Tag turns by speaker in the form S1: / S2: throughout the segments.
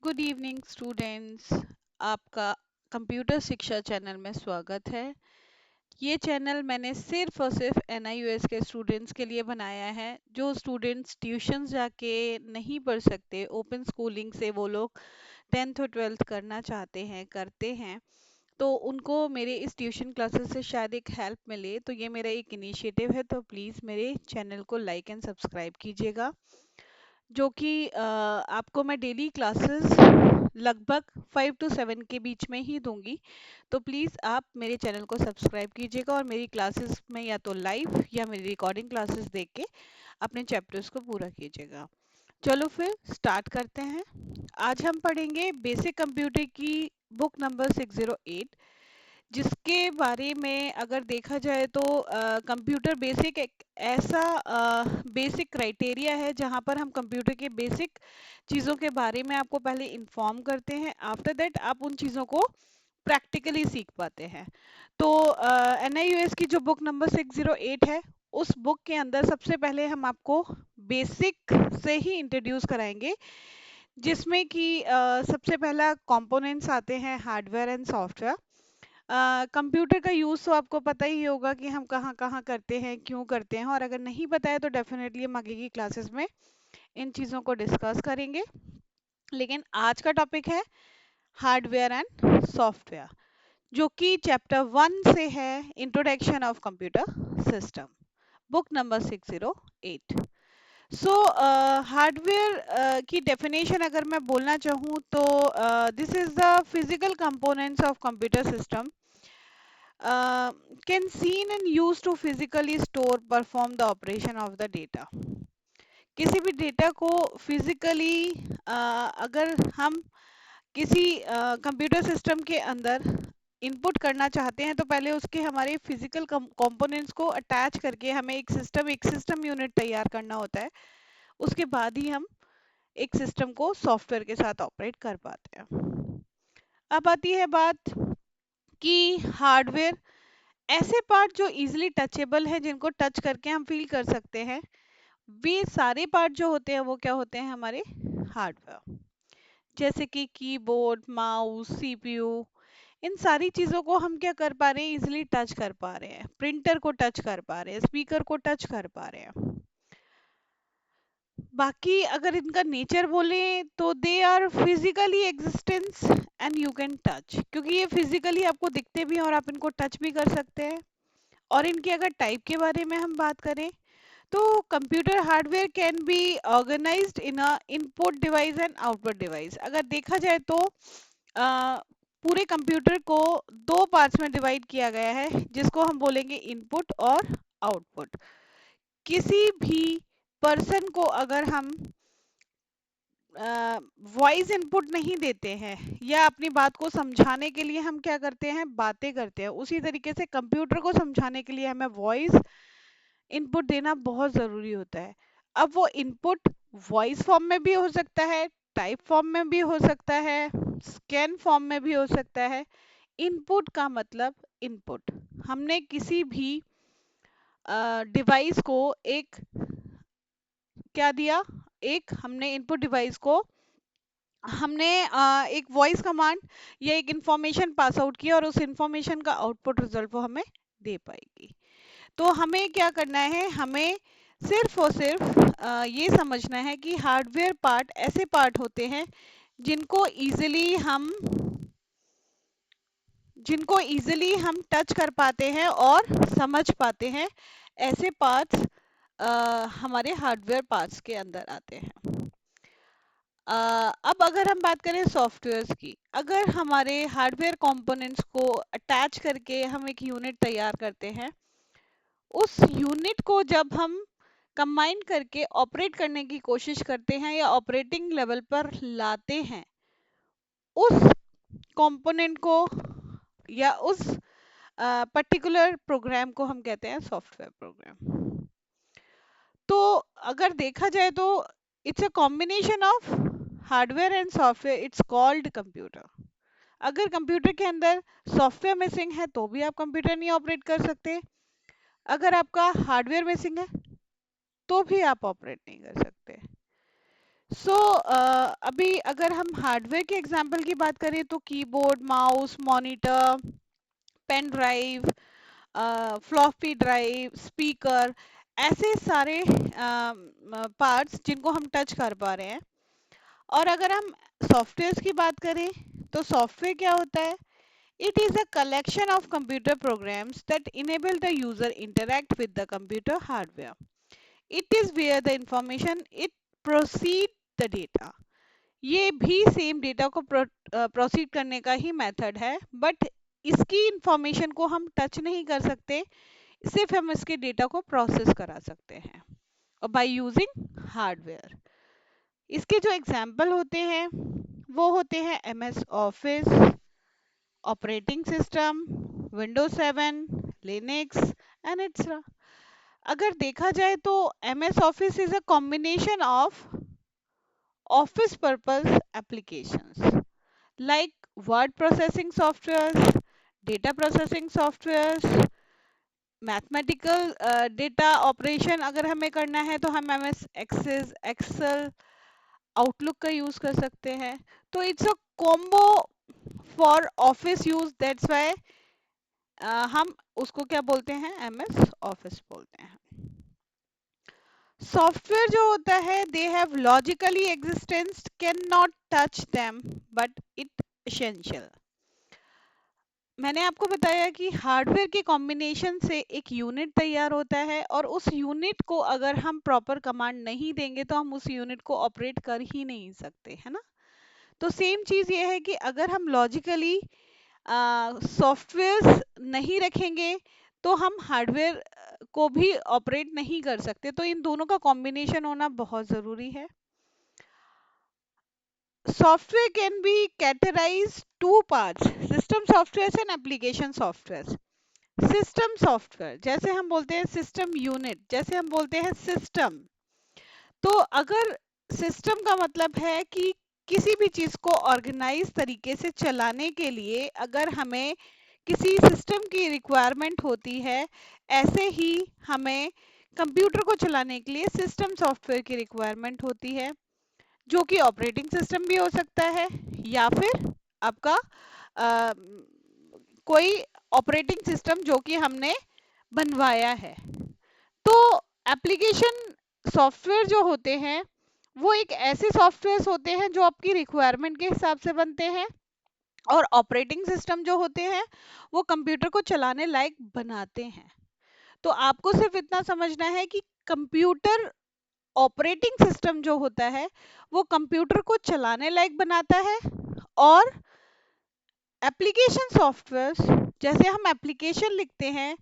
S1: Good evening students. आपका computer शिक्षा channel में स्वागत है। ये चैनल मैंने सिर्फ और सिर्फ NIUS के स्टूडेंट्स के लिए बनाया है। जो स्टूडेंट्स ट्यूशन जाके नहीं पढ़ सकते, ओपन स्कूलिंग से वो लोग 10th और 12th करना चाहते हैं, करते हैं, तो उनको मेरे इस ट्यूशन क्लासेस से शायद एक हेल्प मिले। तो ये मेरा एक इनिशिएटिव है, तो प्लीज़ मेरे चैनल को लाइक एंड सब्सक्राइब कीजिएगा। जो कि आपको मैं डेली क्लासेस लगभग 5 to 7 के बीच में ही दूंगी। तो प्लीज़ आप मेरे चैनल को सब्सक्राइब कीजिएगा और मेरी क्लासेस में या तो लाइव या मेरी रिकॉर्डिंग क्लासेस देख के अपने चैप्टर्स को पूरा कीजिएगा। चलो फिर स्टार्ट करते हैं। आज हम पढ़ेंगे बेसिक कंप्यूटर की बुक नंबर 608, जिसके बारे में अगर देखा जाए तो कंप्यूटर बेसिक एक ऐसा बेसिक क्राइटेरिया है जहां पर हम कंप्यूटर के बेसिक चीज़ों के बारे में आपको पहले इन्फॉर्म करते हैं। आफ्टर दैट आप उन चीज़ों को प्रैक्टिकली सीख पाते हैं। तो NIUS की जो बुक नंबर 608 है, उस बुक के अंदर सबसे पहले हम आपको बेसिक से ही इंट्रोड्यूस कराएंगे, जिसमें कि सबसे पहला कंपोनेंट्स आते हैं हार्डवेयर एंड सॉफ्टवेयर। कंप्यूटर का यूज़ तो आपको पता ही होगा कि हम कहाँ कहाँ करते हैं, क्यों करते हैं, और अगर नहीं पता है तो डेफिनेटली हम आगे की क्लासेस में इन चीज़ों को डिस्कस करेंगे। लेकिन आज का टॉपिक है हार्डवेयर एंड सॉफ्टवेयर, जो कि चैप्टर 1 से है, introduction of computer system, book number 608। So hardware की डेफिनेशन अगर मैं बोलना चाहूँ तो this is the physical components of computer system can seen and used to physically store perform the operation of the data। किसी भी डेटा को physically अगर हम किसी कंप्यूटर सिस्टम के अंदर इनपुट करना चाहते हैं तो पहले उसके हमारे फिजिकल कंपोनेंट्स को अटैच करके हमें एक सिस्टम यूनिट तैयार करना होता है। उसके बाद ही हम एक सिस्टम को सॉफ्टवेयर के साथ ऑपरेट कर पाते हैं। अब आती है बात कि हार्डवेयर ऐसे पार्ट जो इजीली टचेबल है, जिनको टच करके हम फील कर सकते हैं, वे सारे पार्ट जो होते हैं वो क्या होते हैं, हमारे हार्डवेयर। जैसे कि कीबोर्ड, माउस, CPU, इन सारी चीज़ों को हम क्या कर पा रहे हैं, इजीली टच कर पा रहे हैं। प्रिंटर को टच कर पा रहे हैं, स्पीकर को टच कर पा रहे हैं। बाकी अगर इनका नेचर बोले तो they are physically existence and you can touch, क्योंकि ये फिजिकली आपको दिखते भी हैं और आप इनको टच भी कर सकते हैं। और इनके अगर टाइप के बारे में हम बात करें तो computer hardware can be organized in a input device and output device. अगर देखा जाए तो पूरे कंप्यूटर को दो पार्ट्स में डिवाइड किया गया है, जिसको हम बोलेंगे इनपुट और आउटपुट। किसी भी पर्सन को अगर हम वॉइस इनपुट नहीं देते हैं या अपनी बात को समझाने के लिए हम क्या करते हैं, बातें करते हैं, उसी तरीके से कंप्यूटर को समझाने के लिए हमें वॉइस इनपुट देना बहुत ज़रूरी होता है। अब वो इनपुट वॉइस फॉर्म में भी हो सकता है, टाइप फॉर्म में भी हो सकता है, स्कैन फॉर्म में भी हो सकता है। इनपुट का मतलब इनपुट, हमने किसी भी डिवाइस को एक क्या दिया, एक हमने इनपुट डिवाइस को हमने एक वॉइस कमांड या एक इंफॉर्मेशन पास आउट किया और उस इंफॉर्मेशन का आउटपुट रिजल्ट वो हमें दे पाएगी। तो हमें क्या करना है, हमें सिर्फ और सिर्फ ये समझना है कि हार्डवेयर पार्ट ऐसे पार्ट होते हैं जिनको इजीली हम टच कर पाते हैं और समझ पाते हैं। ऐसे पार्ट्स हमारे हार्डवेयर पार्ट्स के अंदर आते हैं। अब अगर हम बात करें सॉफ्टवेयर्स की, अगर हमारे हार्डवेयर कंपोनेंट्स को अटैच करके हम एक यूनिट तैयार करते हैं, उस यूनिट को जब हम कंबाइन करके ऑपरेट करने की कोशिश करते हैं या ऑपरेटिंग लेवल पर लाते हैं, उस कंपोनेंट को या उस पर्टिकुलर प्रोग्राम को हम कहते हैं सॉफ्टवेयर प्रोग्राम। तो अगर देखा जाए तो it's a combination of hardware and software, it's called computer. अगर कंप्यूटर के अंदर सॉफ्टवेयर मिसिंग है तो भी आप कंप्यूटर नहीं ऑपरेट कर सकते। अगर आपका हार्डवेयर मिसिंग है तो भी आप ऑपरेट नहीं कर सकते। अभी अगर हम हार्डवेयर के एग्जांपल की बात करें तो keyboard, mouse, monitor, pen drive, floppy drive, speaker, ऐसे सारे पार्ट्स जिनको हम टच कर पा रहे हैं। और अगर हम सॉफ्टवेयर की बात करें तो सॉफ्टवेयर क्या होता है? It is a collection of computer programs that enable the user interact with the computer hardware. It is where the information it proceed the data. ये भी सेम डेटा को प्रोसीड करने का ही मेथड है, बट इसकी इंफॉर्मेशन को हम टच नहीं कर सकते, सिर्फ हम इसके डेटा को प्रोसेस करा सकते हैं और बाय यूजिंग हार्डवेयर. इसके जो एग्जाम्पल होते हैं वो होते हैं MS office, operating system, Windows 7, Linux and etcetera. अगर देखा जाए तो MS office is a combination of office purpose applications like word processing softwares, data processing softwares, mathematical data operation अगर हमें करना है तो हम MS एक्सेस, एक्सेल, आउटलुक का यूज कर सकते हैं. तो it's a combo for office use, that's why हम उसको क्या बोलते हैं? MS ऑफिस बोलते हैं. सॉफ्टवेयर जो होता है, they have logically existence, can not touch them, but it essential. मैंने आपको बताया कि हार्डवेयर के कॉम्बिनेशन से एक यूनिट तैयार होता है और उस यूनिट को अगर हम प्रॉपर कमांड नहीं देंगे तो हम उस यूनिट को ऑपरेट कर ही नहीं सकते, है ना? तो सेम चीज ये है कि अगर हम लॉजिकली सॉफ्टवेयर्स नहीं रखेंगे तो हम हार्डवेयर को भी ऑपरेट नहीं कर सकते. तो इन दोनों का कॉम्बिनेशन होना बहुत जरूरी है. Software can be categorized two parts, system softwares and application softwares. System software जैसे हम बोलते हैं सिस्टम यूनिट, जैसे हम बोलते हैं सिस्टम. तो अगर सिस्टम का मतलब है कि किसी भी चीज को ऑर्गेनाइज तरीके से चलाने के लिए अगर हमें किसी सिस्टम की रिक्वायरमेंट होती है, ऐसे ही हमें कंप्यूटर को चलाने के लिए सिस्टम सॉफ्टवेयर की रिक्वायरमेंट होती है, जो कि ऑपरेटिंग सिस्टम भी हो सकता है या फिर आपका अ, कोई ऑपरेटिंग सिस्टम जो कि हमने बनवाया है. तो एप्लीकेशन सॉफ्टवेयर जो होते हैं वो एक ऐसे सॉफ्टवेयर होते हैं जो आपकी रिक्वायरमेंट के हिसाब से बनते हैं, और ऑपरेटिंग सिस्टम जो होते हैं वो कंप्यूटर को चलाने लायक बनाते हैं. तो आपको सिर्फ इतना समझना है कि कंप्यूटर ऑपरेटिंग सिस्टम जो होता है वो कंप्यूटर को चलाने लायक बनाता है, और एप्लीकेशन सॉफ्टवेयर, जैसे हम एप्लीकेशन लिखते हैं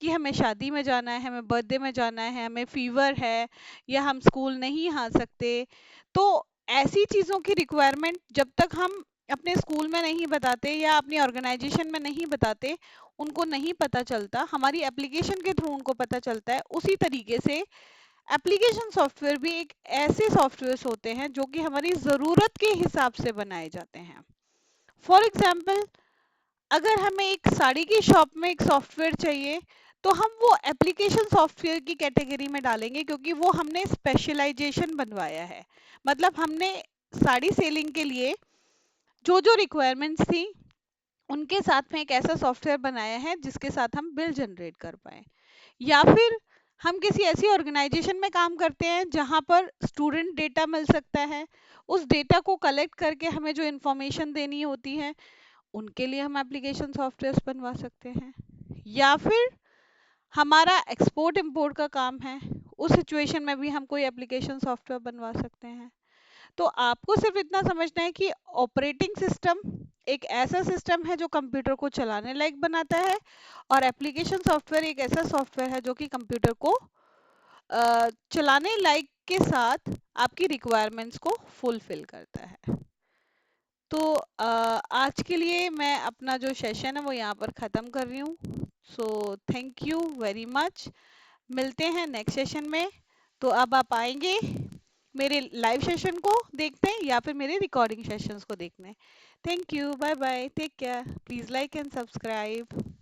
S1: कि हमें शादी में जाना है, हमें बर्थडे में जाना है, हमें फीवर है, या हम स्कूल नहीं आ सकते, तो ऐसी चीज़ों की रिक्वायरमेंट जब तक हम अपने स्कूल में नहीं बताते या अपनी ऑर्गेनाइजेशन में नहीं बताते, उनको नहीं पता चलता, हमारी एप्लीकेशन के थ्रू उनको पता चलता है. उसी तरीके से एप्लीकेशन सॉफ्टवेयर भी एक ऐसे सॉफ्टवेयर होते हैं जो कि हमारी ज़रूरत के हिसाब से बनाए जाते हैं. फॉर एग्जाम्पल, अगर हमें एक साड़ी की शॉप में एक सॉफ्टवेयर चाहिए तो हम वो एप्लीकेशन सॉफ्टवेयर की कैटेगरी में डालेंगे, क्योंकि वो हमने स्पेशलाइजेशन बनवाया है. मतलब हमने साड़ी सेलिंग के लिए जो जो रिक्वायरमेंट्स थी उनके साथ में एक ऐसा सॉफ्टवेयर बनाया है जिसके साथ हम बिल जनरेट कर पाए. या फिर हम किसी ऐसी ऑर्गेनाइजेशन में काम करते हैं जहां पर स्टूडेंट डेटा मिल सकता है, उस डेटा को कलेक्ट करके हमें जो इंफॉर्मेशन देनी होती है उनके लिए हम एप्लीकेशन सॉफ्टवेयर बनवा सकते हैं. या फिर हमारा एक्सपोर्ट इंपोर्ट का काम है, उस सिचुएशन में भी हम कोई एप्लीकेशन सॉफ्टवेयर बनवा सकते हैं. तो आपको सिर्फ इतना समझना है कि ऑपरेटिंग सिस्टम एक ऐसा सिस्टम है जो कंप्यूटर को चलाने लायक बनाता है, और एप्लीकेशन सॉफ्टवेयर एक ऐसा सॉफ्टवेयर है जो कि कंप्यूटर को चलाने लायक के साथ आपकी रिक्वायरमेंट्स को फुलफिल करता है. तो आज के लिए मैं अपना जो सेशन है वो यहाँ पर ख़त्म कर रही हूँ. So thank you very much. मिलते हैं नेक्स्ट सेशन में. तो अब आप आएंगे मेरे लाइव सेशन को देखते हैं या फिर मेरे रिकॉर्डिंग सेशंस को देखने. Thank you, bye bye, take care, please like and subscribe.